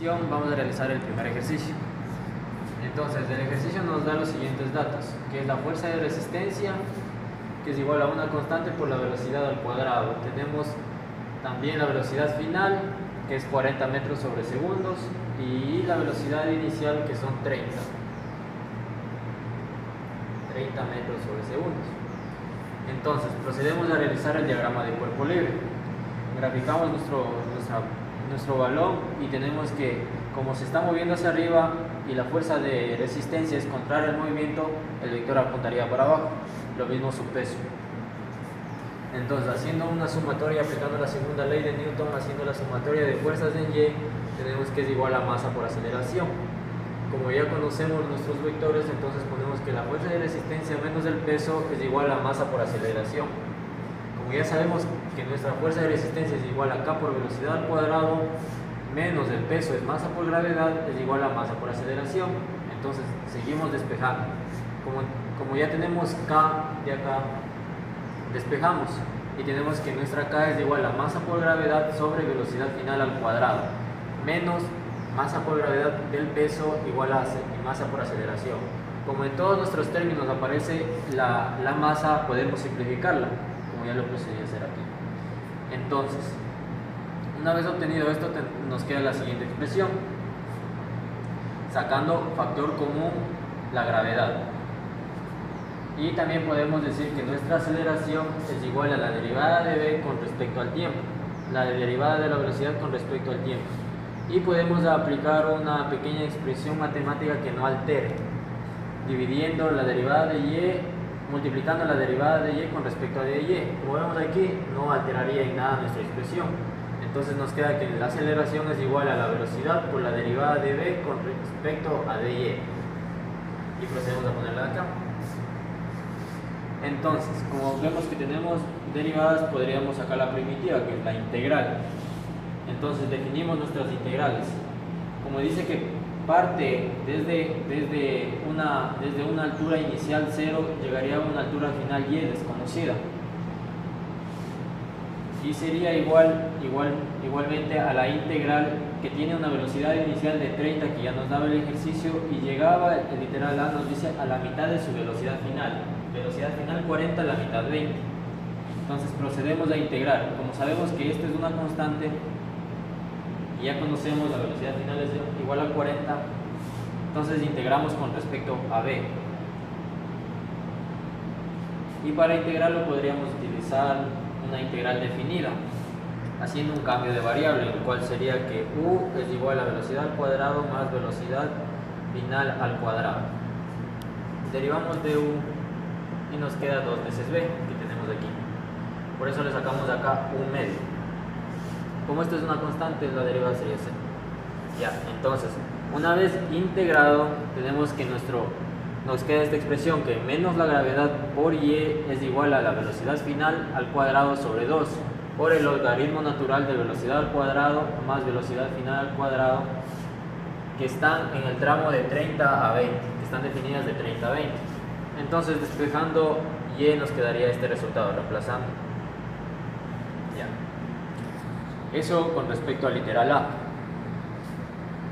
Vamos a realizar el primer ejercicio. Entonces, el ejercicio nos da los siguientes datos, que es la fuerza de resistencia, que es igual a una constante por la velocidad al cuadrado. Tenemos también la velocidad final, que es 40 metros sobre segundos, y la velocidad inicial, que son 30 metros sobre segundos. Entonces, procedemos a realizar el diagrama de cuerpo libre. Graficamos nuestro balón y tenemos que, como se está moviendo hacia arriba y la fuerza de resistencia es contraria al movimiento, el vector apuntaría para abajo, lo mismo su peso. Entonces, haciendo una sumatoria, aplicando la segunda ley de Newton, haciendo la sumatoria de fuerzas en Y, tenemos que es igual a masa por aceleración. Como ya conocemos nuestros vectores, entonces ponemos que la fuerza de resistencia menos el peso es igual a masa por aceleración. Como ya sabemos que nuestra fuerza de resistencia es igual a K por velocidad al cuadrado, menos el peso es masa por gravedad, es igual a masa por aceleración. Entonces seguimos despejando. Como ya tenemos K de acá, despejamos y tenemos que nuestra K es igual a masa por gravedad sobre velocidad final al cuadrado, menos masa por gravedad del peso igual a masa por aceleración. Como en todos nuestros términos aparece la masa, podemos simplificarla, como ya lo procedí a hacer aquí. Entonces, una vez obtenido esto, nos queda la siguiente expresión, sacando factor común la gravedad. Y también podemos decir que nuestra aceleración es igual a la derivada de v con respecto al tiempo, la derivada de la velocidad con respecto al tiempo. Y podemos aplicar una pequeña expresión matemática que no altere, dividiendo la derivada de y, multiplicando la derivada de y con respecto a dy. Como vemos aquí, no alteraría en nada nuestra expresión. Entonces nos queda que la aceleración es igual a la velocidad por la derivada de v con respecto a dy. Y procedemos a ponerla acá. Entonces, como vemos que tenemos derivadas, podríamos sacar la primitiva, que es la integral. Entonces definimos nuestras integrales. Como dice que parte desde una altura inicial 0, llegaría a una altura final y desconocida. Y sería igualmente a la integral que tiene una velocidad inicial de 30, que ya nos daba el ejercicio, y llegaba, el literal A nos dice, a la mitad de su velocidad final. Velocidad final 40, la mitad 20. Entonces procedemos a integrar. Como sabemos que esta es una constante, y ya conocemos la velocidad final es igual a 40, entonces integramos con respecto a b. Y para integrarlo podríamos utilizar una integral definida, haciendo un cambio de variable, el cual sería que u es igual a velocidad al cuadrado más velocidad final al cuadrado. Derivamos de u y nos queda 2 veces b, que tenemos aquí. Por eso le sacamos de acá un medio. Como esto es una constante, la derivada sería 0. Ya, entonces, una vez integrado, tenemos que nos queda esta expresión, que menos la gravedad por y es igual a la velocidad final al cuadrado sobre 2, por el logaritmo natural de velocidad al cuadrado más velocidad final al cuadrado, que están en el tramo de 30 a 20, que están definidas de 30 a 20. Entonces, despejando y nos quedaría este resultado, reemplazando. Ya. Eso con respecto al literal A.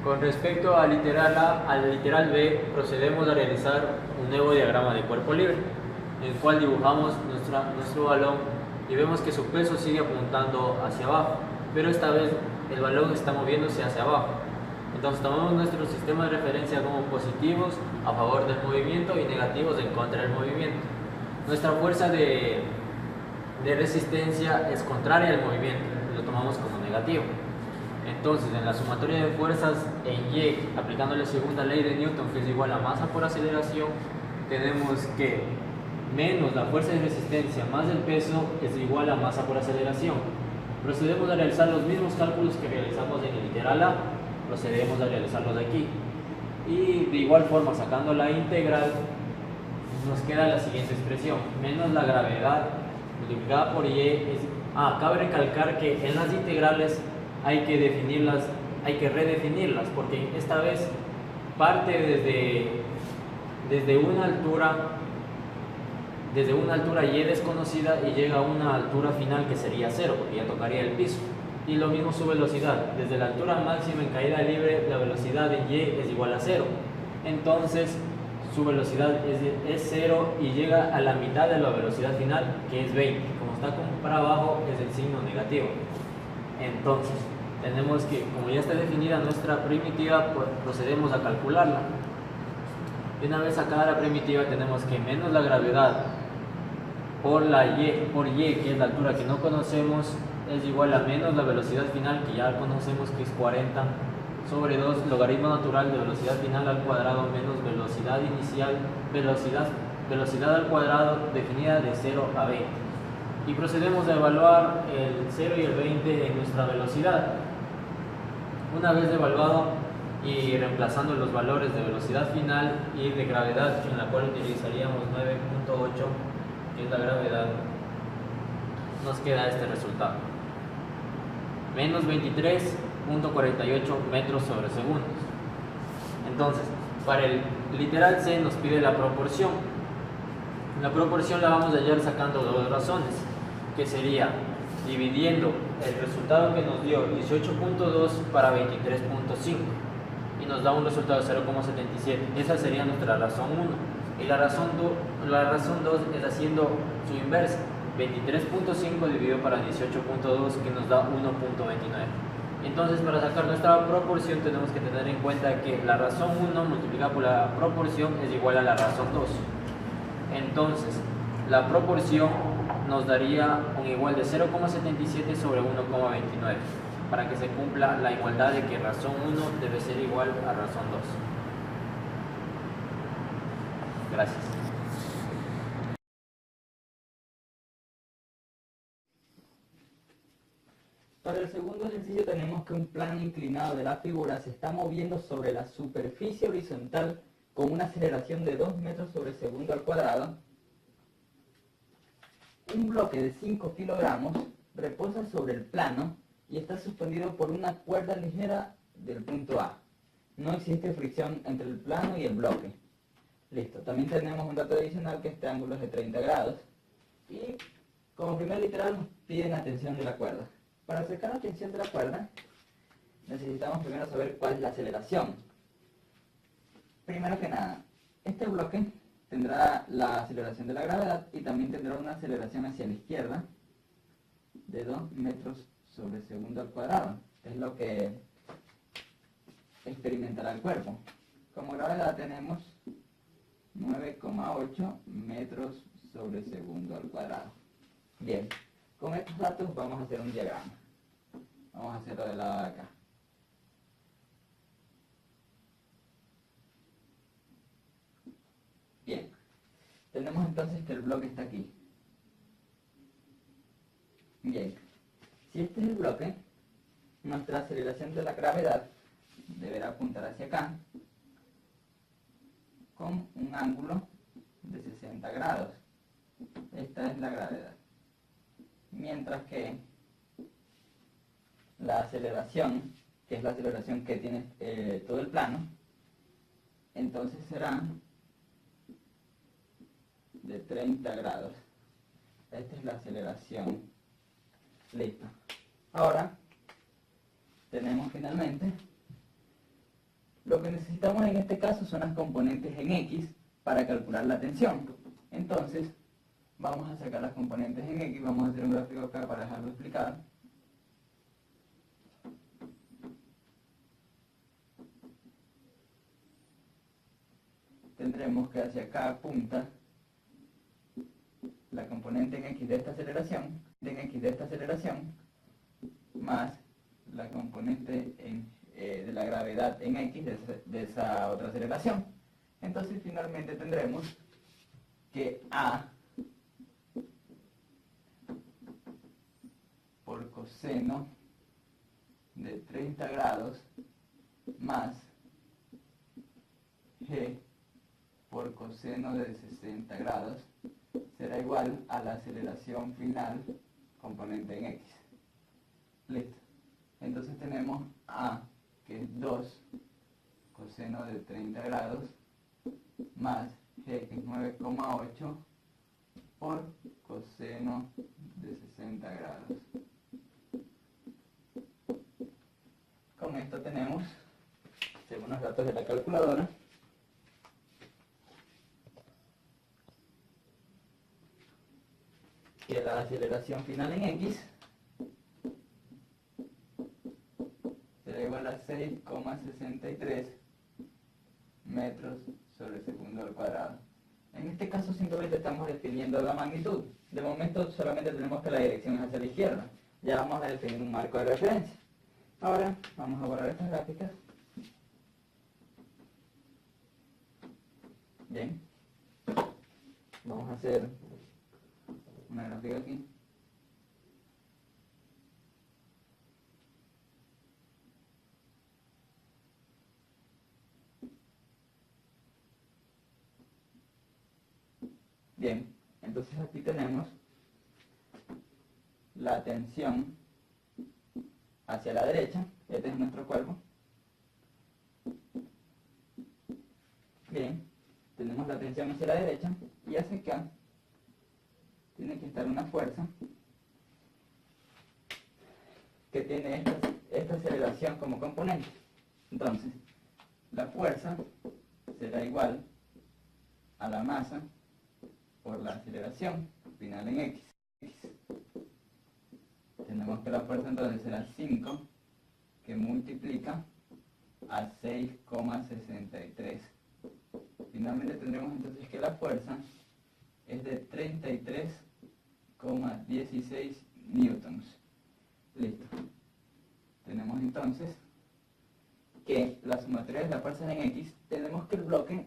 Con respecto al literal A, al literal B, procedemos a realizar un nuevo diagrama de cuerpo libre, en el cual dibujamos nuestro balón y vemos que su peso sigue apuntando hacia abajo, pero esta vez el balón está moviéndose hacia abajo. Entonces tomamos nuestro sistema de referencia como positivos a favor del movimiento y negativos en contra del movimiento. Nuestra fuerza de resistencia es contraria al movimiento, lo tomamos como negativo. Entonces, en la sumatoria de fuerzas en Y, aplicando la segunda ley de Newton, que es igual a masa por aceleración, tenemos que menos la fuerza de resistencia más el peso es igual a masa por aceleración. Procedemos a realizar los mismos cálculos que realizamos en el literal A, procedemos a realizarlos aquí. Y de igual forma, sacando la integral, nos queda la siguiente expresión, menos la gravedad multiplicada por y es... cabe recalcar que en las integrales hay que redefinirlas, porque esta vez parte desde una altura y desconocida y llega a una altura final que sería 0, porque ya tocaría el piso. Y lo mismo su velocidad. Desde la altura máxima en caída libre, la velocidad en y es igual a 0. Entonces, su velocidad es 0 y llega a la mitad de la velocidad final, que es 20. Como está para abajo, es el signo negativo. Entonces, tenemos que, como ya está definida nuestra primitiva, pues procedemos a calcularla. Y una vez sacada la primitiva, tenemos que menos la gravedad por y, que es la altura que no conocemos, es igual a menos la velocidad final, que ya conocemos que es 40, sobre 2 logaritmo natural de velocidad final al cuadrado menos velocidad inicial, velocidad al cuadrado definida de 0 a 20. Y procedemos a evaluar el 0 y el 20 en nuestra velocidad. Una vez evaluado y reemplazando los valores de velocidad final y de gravedad, en la cual utilizaríamos 9.8, que es la gravedad, nos queda este resultado: menos 23.48 metros sobre segundos. Entonces, para el literal C nos pide la proporción. La proporción la vamos a hallar sacando dos razones, que sería dividiendo el resultado que nos dio 18.2 para 23.5 y nos da un resultado de 0,77. Esa sería nuestra razón 1. Y la razón 2 es haciendo su inversa, 23.5 dividido para 18.2, que nos da 1.29. Entonces, para sacar nuestra proporción tenemos que tener en cuenta que la razón 1 multiplicada por la proporción es igual a la razón 2. Entonces, la proporción nos daría un igual de 0,77 sobre 1,29, para que se cumpla la igualdad de que razón 1 debe ser igual a razón 2. Gracias. Para el segundo ejercicio tenemos que un plano inclinado de la figura se está moviendo sobre la superficie horizontal con una aceleración de 2 metros sobre segundo al cuadrado. Un bloque de 5 kilogramos reposa sobre el plano y está suspendido por una cuerda ligera del punto A. No existe fricción entre el plano y el bloque. Listo. También tenemos un dato adicional, que este ángulo es de 30 grados. Y como primer literal nos piden la tensión de la cuerda. Para sacar la tensión de la cuerda necesitamos primero saber cuál es la aceleración. Primero que nada, este bloque tendrá la aceleración de la gravedad y también tendrá una aceleración hacia la izquierda de 2 metros sobre segundo al cuadrado. Es lo que experimentará el cuerpo. Como gravedad tenemos 9,8 metros sobre segundo al cuadrado. Bien, con estos datos vamos a hacer un diagrama. Vamos a hacerlo del lado de acá. Bien, tenemos entonces que el bloque está aquí. Bien, si este es el bloque, nuestra aceleración de la gravedad deberá apuntar hacia acá con un ángulo de 60 grados. Esta es la gravedad. Mientras que la aceleración, que es la aceleración que tiene todo el plano, entonces será de 30 grados. Esta es la aceleración. Listo. Ahora tenemos finalmente lo que necesitamos en este caso son las componentes en X para calcular la tensión. Entonces vamos a sacar las componentes en X. Vamos a hacer un gráfico acá para dejarlo explicado. Tendremos que hacia acá apunta la componente en X de esta aceleración, más la componente de la gravedad en X de esa otra aceleración. Entonces finalmente tendremos que A por coseno de 30 grados más G por coseno de 60 grados será igual a la aceleración final componente en X. Listo. Entonces tenemos A, que es 2 coseno de 30 grados, más G, que es 9,8 por coseno de 60 grados. con esto tenemos, según los datos de la calculadora, que la aceleración final en X será igual a 6,63 metros sobre segundo al cuadrado. En este caso simplemente estamos definiendo la magnitud. De momento solamente tenemos que la dirección es hacia la izquierda. Ya vamos a definir un marco de referencia. Ahora vamos a borrar estas gráficas. Bien. Vamos a hacer una gráfica aquí. Bien, entonces aquí tenemos la tensión hacia la derecha. Este es nuestro cuerpo. Bien, tenemos la tensión hacia la derecha y hacia acá tiene que estar una fuerza que tiene esta aceleración como componente. Entonces, la fuerza será igual a la masa por la aceleración final en X. Tenemos que la fuerza entonces será 5 que multiplica a 6,63. Finalmente tendremos entonces que la fuerza es de 33,16 newtons. Listo. Tenemos entonces que la sumatoria de las fuerzas en X, tenemos que el bloque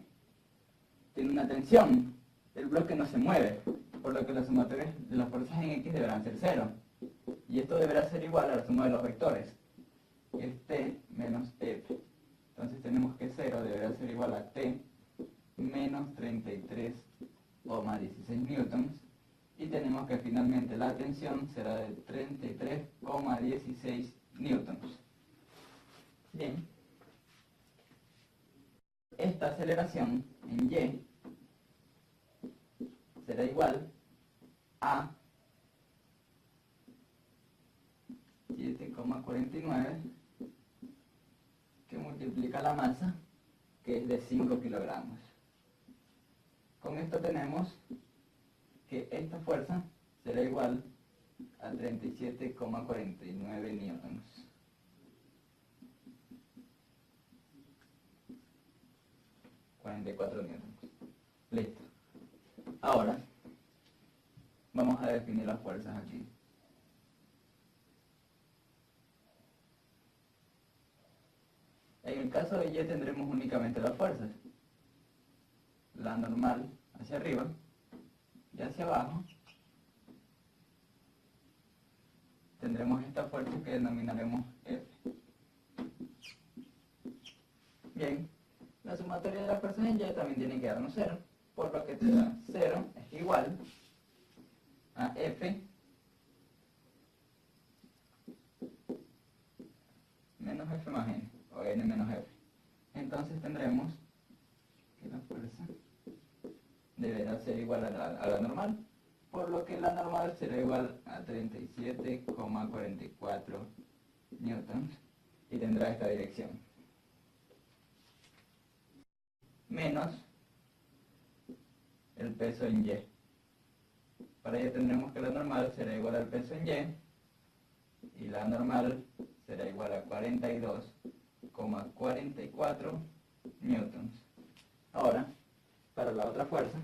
tiene una tensión. El bloque no se mueve, por lo que la sumatoria de las fuerzas en X deberán ser 0. Y esto deberá ser igual a la suma de los vectores, que es T menos F. Entonces tenemos que 0 deberá ser igual a T menos 33,16 newtons. Y tenemos que finalmente la tensión será de 33,16 newtons. Bien. Esta aceleración en Y será igual a 7,49 que multiplica la masa, que es de 5 kilogramos. Con esto tenemos que esta fuerza será igual a 37,49 newtons. Listo. Ahora vamos a definir las fuerzas aquí. En el caso de Y tendremos únicamente las fuerzas. La normal hacia arriba y hacia abajo tendremos esta fuerza que denominaremos F. Bien, la sumatoria de las fuerzas en Y también tiene que darnos 0, por lo que te da 0 es igual a F menos F más N, o N menos F. Entonces tendremos que la fuerza deberá ser igual a la normal, por lo que la normal será igual a 37,44 newtons y tendrá esta dirección. Menos el peso en Y. Para ello tendremos que la normal será igual al peso en Y y la normal será igual a 42,44 newtons. Ahora, para la otra fuerza,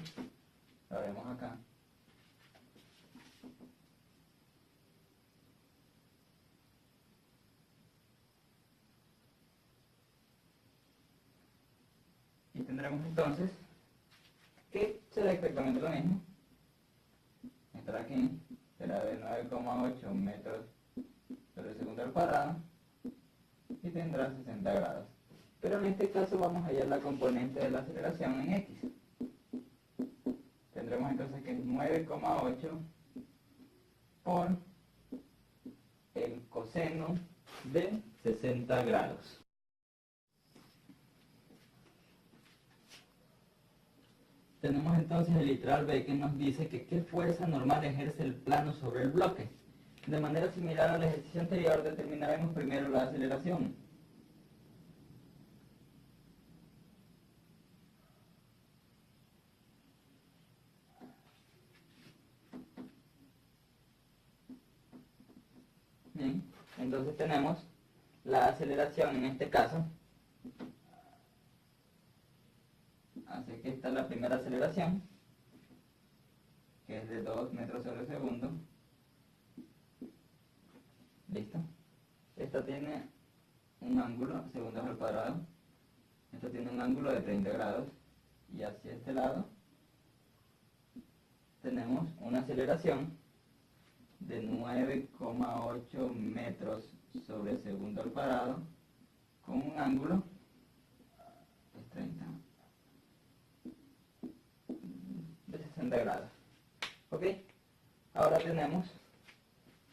la vemos acá. Y tendremos entonces que será exactamente lo mismo. Estará aquí, será de 9,8 metros sobre segundo al cuadrado y tendrá 60 grados. Pero en este caso vamos a hallar la componente de la aceleración en X. Tendremos entonces que es 9,8 por el coseno de 60 grados. Tenemos entonces el literal B que nos dice que qué fuerza normal ejerce el plano sobre el bloque. De manera similar al ejercicio anterior, determinaremos primero la aceleración. Entonces tenemos la aceleración en este caso. Así que esta es la primera aceleración, que es de 2 metros sobre segundo. ¿Listo? Esta tiene un ángulo, segundos al cuadrado. Esta tiene un ángulo de 30 grados. Y hacia este lado tenemos una aceleración de 9,8 metros sobre segundo al cuadrado con un ángulo de 30 de 60 grados. ¿Ok? Ahora tenemos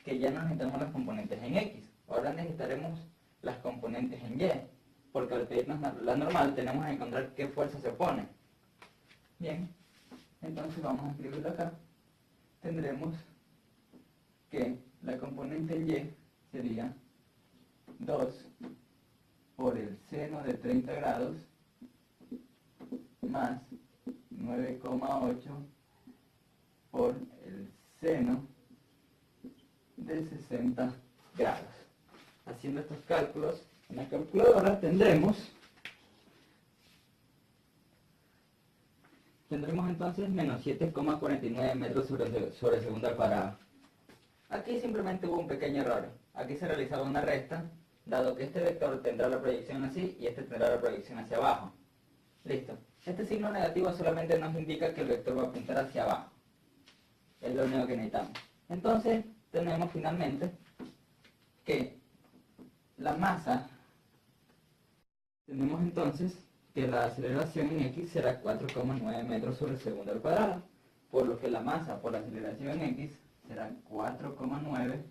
que ya no necesitamos las componentes en X. Ahora necesitaremos las componentes en Y, porque al pedirnos la normal tenemos que encontrar qué fuerza se opone. Bien, entonces vamos a escribirlo acá. Tendremos que la componente en Y sería 2 por el seno de 30 grados más 9,8 por el seno de 60 grados. Haciendo estos cálculos en la calculadora tendremos entonces menos 7,49 metros sobre segundo al cuadrado. Aquí simplemente hubo un pequeño error. Aquí se realizaba una resta, dado que este vector tendrá la proyección así y este tendrá la proyección hacia abajo. Listo. Este signo negativo solamente nos indica que el vector va a apuntar hacia abajo. Es lo único que necesitamos. Entonces tenemos finalmente que la masa, tenemos entonces que la aceleración en X será 4,9 metros sobre segundo al cuadrado, por lo que la masa por la aceleración en X será 4,9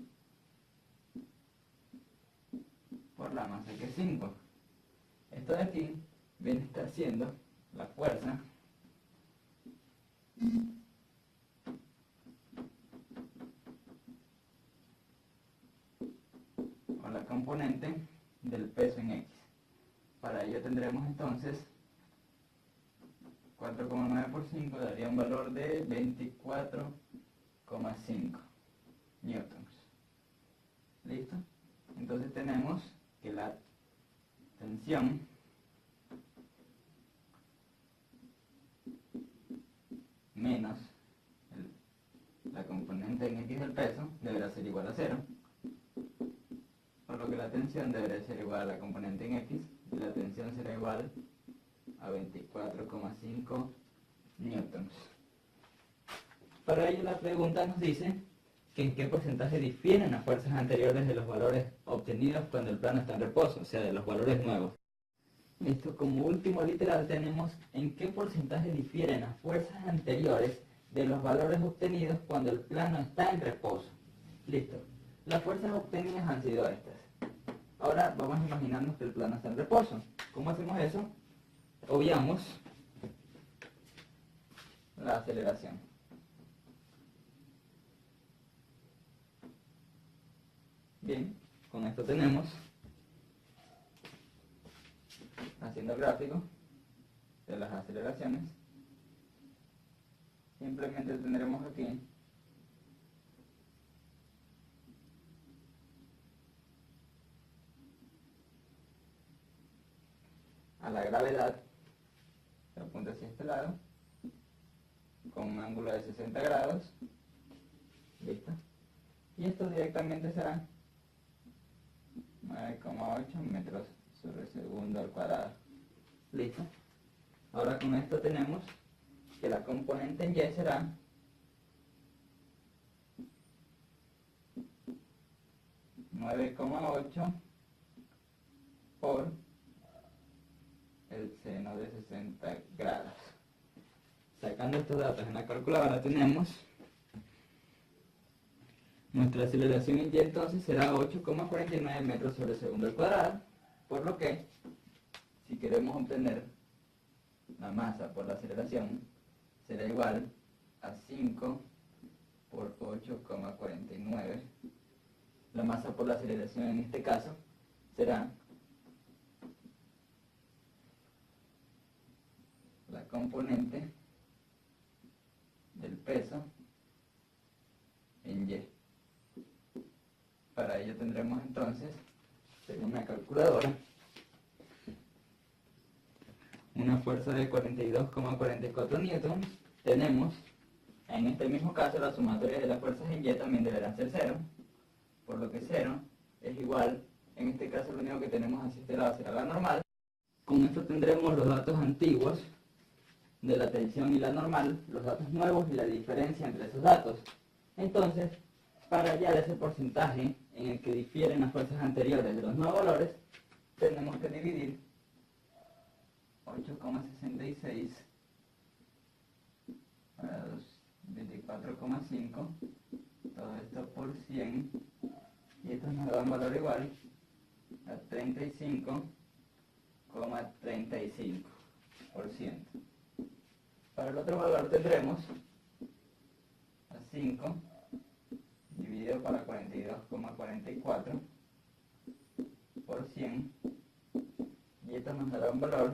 por la masa que es 5. Esto de aquí viene a estar siendo la fuerza o la componente del peso en X. Para ello tendremos entonces 4,9 por 5 daría un valor de 24,5 newtons. ¿Listo? Entonces tenemos que la tensión menos la componente en X del peso deberá ser igual a 0. Por lo que la tensión deberá ser igual a la componente en X y la tensión será igual a 24,5 newtons. Para ello la pregunta nos dice que en qué porcentaje difieren las fuerzas anteriores de los valores obtenidos cuando el plano está en reposo, o sea, de los valores nuevos. Listo, como último literal tenemos en qué porcentaje difieren las fuerzas anteriores de los valores obtenidos cuando el plano está en reposo. Listo, las fuerzas obtenidas han sido estas. Ahora vamos a imaginarnos que el plano está en reposo. ¿Cómo hacemos eso? Obviamos la aceleración. Bien, con esto tenemos, haciendo el gráfico de las aceleraciones, simplemente tendremos aquí a la gravedad que apunta hacia este lado con un ángulo de 60 grados. ¿Listo? Y esto directamente será 9,8 metros sobre segundo al cuadrado. ¿Listo? Ahora con esto tenemos que la componente en Y será 9,8 por el seno de 60 grados. Sacando estos datos en la calculadora tenemos nuestra aceleración en Y entonces será 8,49 metros sobre segundo al cuadrado, por lo que si queremos obtener la masa por la aceleración será igual a 5 por 8,49. La masa por la aceleración en este caso será la componente del peso en Y. Para ello tendremos entonces, según la calculadora, una fuerza de 42,44 newtons. Tenemos, en este mismo caso, la sumatoria de las fuerzas en Y también deberá ser 0, por lo que 0 es igual, en este caso lo único que tenemos hacia este lado será la normal. Con esto tendremos los datos antiguos de la tensión y la normal, los datos nuevos y la diferencia entre esos datos. Entonces, para hallar ese porcentaje en el que difieren las fuerzas anteriores de los nuevos valores, tenemos que dividir 8,66 para 24,5, todo esto por 100, y esto nos da un valor igual a 35,35%. Para el otro valor tendremos a 5 dividido para 42,44 por 100, y esto nos dará un valor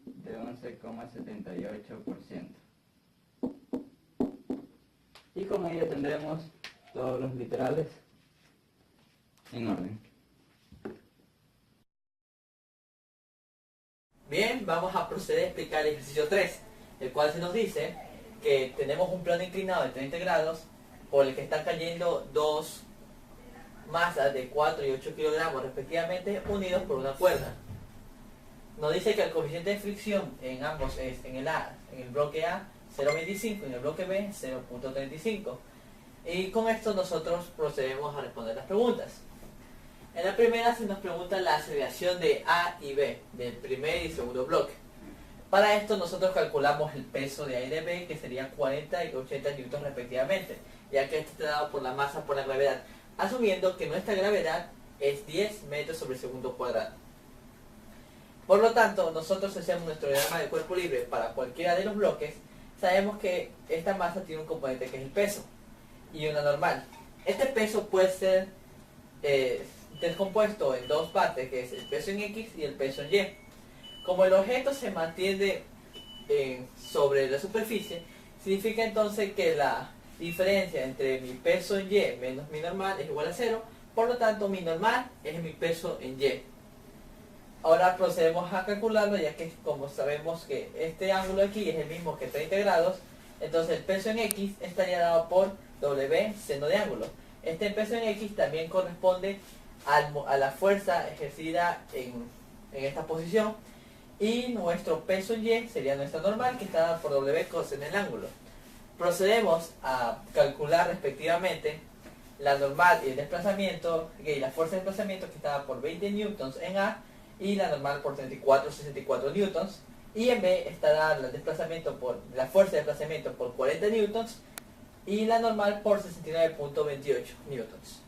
de 11,78%. Y con ello tendremos todos los literales en orden. Bien, vamos a proceder a explicar el ejercicio 3, el cual se nos dice que tenemos un plano inclinado de 30 grados por el que están cayendo dos masas de 4 y 8 kilogramos respectivamente unidos por una cuerda. Nos dice que el coeficiente de fricción en ambos es en el bloque A 0,25 y en el bloque B 0,35. Y con esto nosotros procedemos a responder las preguntas. En la primera se nos pregunta la aceleración de A y B, del primer y segundo bloque. Para esto nosotros calculamos el peso de A y de B, que serían 40 y 80 newtons respectivamente, ya que esto está dado por la masa por la gravedad, asumiendo que nuestra gravedad es 10 metros sobre segundo cuadrado. Por lo tanto, nosotros hacemos nuestro diagrama de cuerpo libre para cualquiera de los bloques. Sabemos que esta masa tiene un componente que es el peso y una normal. Este peso puede ser descompuesto en dos partes, que es el peso en X y el peso en Y. Como el objeto se mantiene sobre la superficie, significa entonces que la diferencia entre mi peso en Y menos mi normal es igual a 0, por lo tanto mi normal es mi peso en Y. Ahora procedemos a calcularlo, ya que como sabemos que este ángulo aquí es el mismo que 30 grados, entonces el peso en X estaría dado por W seno de ángulo. Este peso en X también corresponde a la fuerza ejercida en esta posición, y nuestro peso en Y sería nuestra normal, que está dada por W coseno del ángulo. Procedemos a calcular respectivamente la normal y el desplazamiento, y la fuerza de desplazamiento, que está dada por 20 newtons en A, y la normal por 34,64 newtons, y en B está dada la fuerza de desplazamiento por 40 newtons y la normal por 69,28 newtons.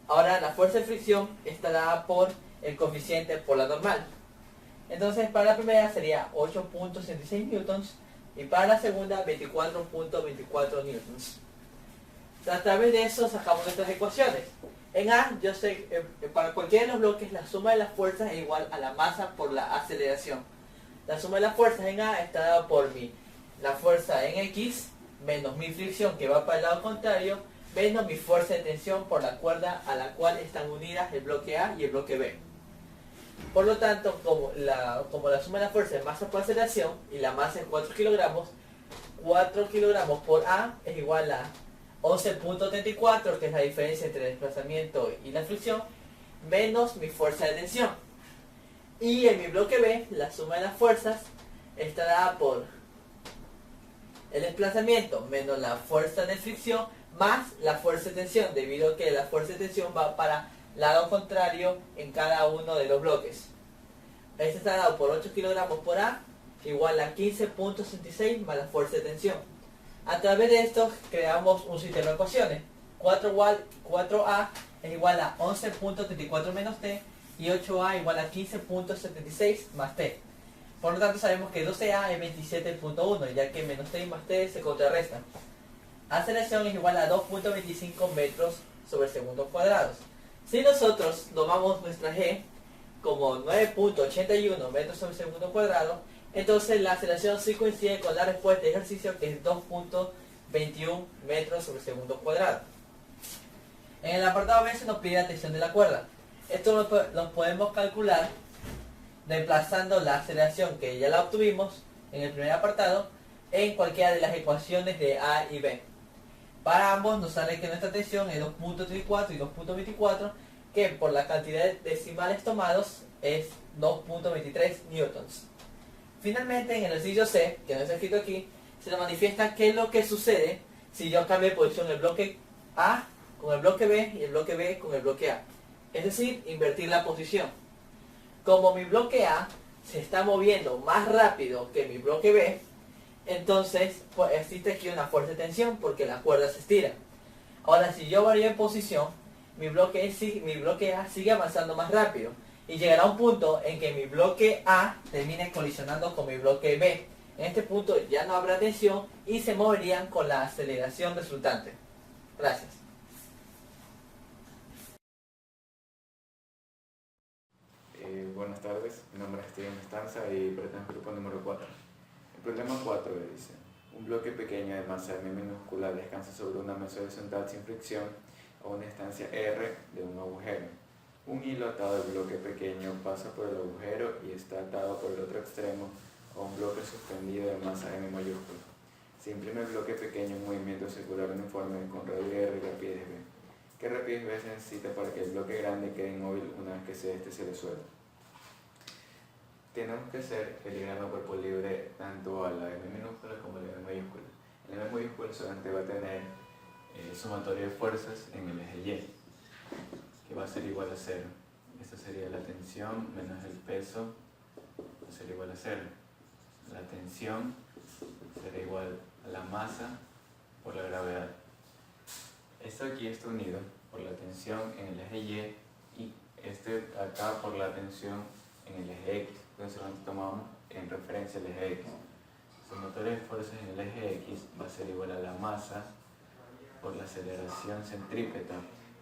Ahora la fuerza de fricción está dada por el coeficiente por la normal. Entonces para la primera sería 8,66 newtons y para la segunda 24,24 newtons. A través de eso sacamos nuestras ecuaciones. En A, yo sé que para cualquiera de los bloques la suma de las fuerzas es igual a la masa por la aceleración. La suma de las fuerzas en A está dada por la fuerza en X menos mi fricción, que va para el lado contrario, menos mi fuerza de tensión por la cuerda a la cual están unidas el bloque A y el bloque B. Por lo tanto, como la suma de la fuerza es masa por aceleración y la masa es 4 kilogramos, 4 kilogramos por A es igual a 11,34, que es la diferencia entre el desplazamiento y la fricción, menos mi fuerza de tensión. Y en mi bloque B, la suma de las fuerzas está dada por el desplazamiento menos la fuerza de fricción más la fuerza de tensión, debido a que la fuerza de tensión va para lado contrario en cada uno de los bloques. Este está dado por 8 kilogramos por A, igual a 15,66 más la fuerza de tensión. A través de esto creamos un sistema de ecuaciones. 4A es igual a 11,34 menos T y 8A igual a 15,76 más T. Por lo tanto sabemos que 12A es 27,1, ya que menos T y más T se contrarrestan. Aceleración es igual a 2,25 metros sobre segundo cuadrados. Si nosotros tomamos nuestra G como 9,81 metros sobre segundo cuadrado, entonces la aceleración sí coincide con la respuesta de ejercicio, que es 2,21 metros sobre segundo cuadrado. En el apartado B se nos pide la tensión de la cuerda. Esto lo podemos calcular reemplazando la aceleración que ya la obtuvimos en el primer apartado en cualquiera de las ecuaciones de A y B. Para ambos nos sale que nuestra tensión es 2.34 y 2.24, que por la cantidad de decimales tomados es 2.23 newtons. Finalmente, en el ejercicio C, que no está escrito aquí, se nos manifiesta qué es lo que sucede si yo cambio de posición el bloque A con el bloque B y el bloque B con el bloque A. Es decir, invertir la posición. Como mi bloque A se está moviendo más rápido que mi bloque B, entonces pues, existe aquí una fuerte tensión porque la cuerda se estira. Ahora, si yo varío en posición, mi bloque A sigue avanzando más rápido y llegará a un punto en que mi bloque A termine colisionando con mi bloque B. En este punto ya no habrá tensión y se moverían con la aceleración resultante. Gracias. Buenas tardes, mi nombre es Steven Estanza y pertenezco al grupo número 4. El problema 4 dice: un bloque pequeño de masa M minúscula descansa sobre una mesa horizontal sin fricción a una distancia R de un agujero. Un hilo atado al bloque pequeño pasa por el agujero y está atado por el otro extremo a un bloque suspendido de masa M mayúscula. Se imprime el bloque pequeño en movimiento circular uniforme con radio R y rapidez V. ¿Qué rapidez V se necesita para que el bloque grande quede inmóvil una vez que se le suelta? Tenemos que hacer el diagrama cuerpo libre tanto a la M minúscula como a la M mayúscula. El M mayúscula solamente va a tener sumatorio de fuerzas en el eje Y, que va a ser igual a 0. Esta sería la tensión menos el peso, va a ser igual a 0. La tensión será igual a la masa por la gravedad. Esto aquí está unido por la tensión en el eje Y y este acá por la tensión en el eje X. Entonces lo tomamos en referencia al eje X. Sumatorio de fuerzas en el eje X va a ser igual a la masa por la aceleración centrípeta,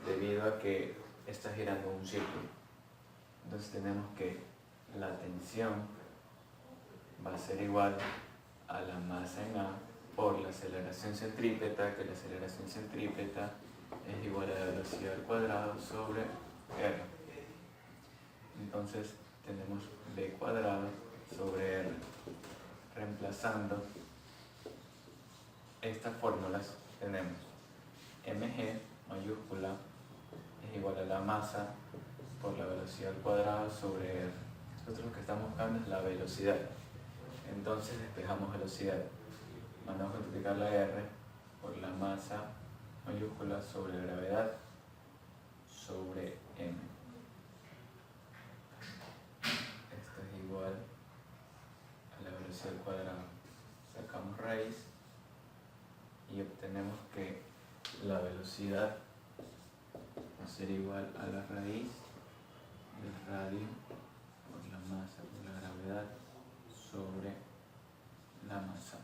debido a que está girando un círculo. Entonces tenemos que la tensión va a ser igual a la masa en A por la aceleración centrípeta, que la aceleración centrípeta es igual a la velocidad al cuadrado sobre R. Entonces tenemos B cuadrado sobre R. Reemplazando estas fórmulas tenemos mg mayúscula es igual a la masa por la velocidad al cuadrado sobre R. Nosotros lo que estamos buscando es la velocidad. Entonces despejamos velocidad. Mandamos a multiplicar la R por la masa mayúscula sobre gravedad sobre M. Esto es igual a la velocidad al cuadrado. Sacamos raíz y obtenemos que la velocidad va a ser igual a la raíz del radio por la masa por la gravedad sobre la masa.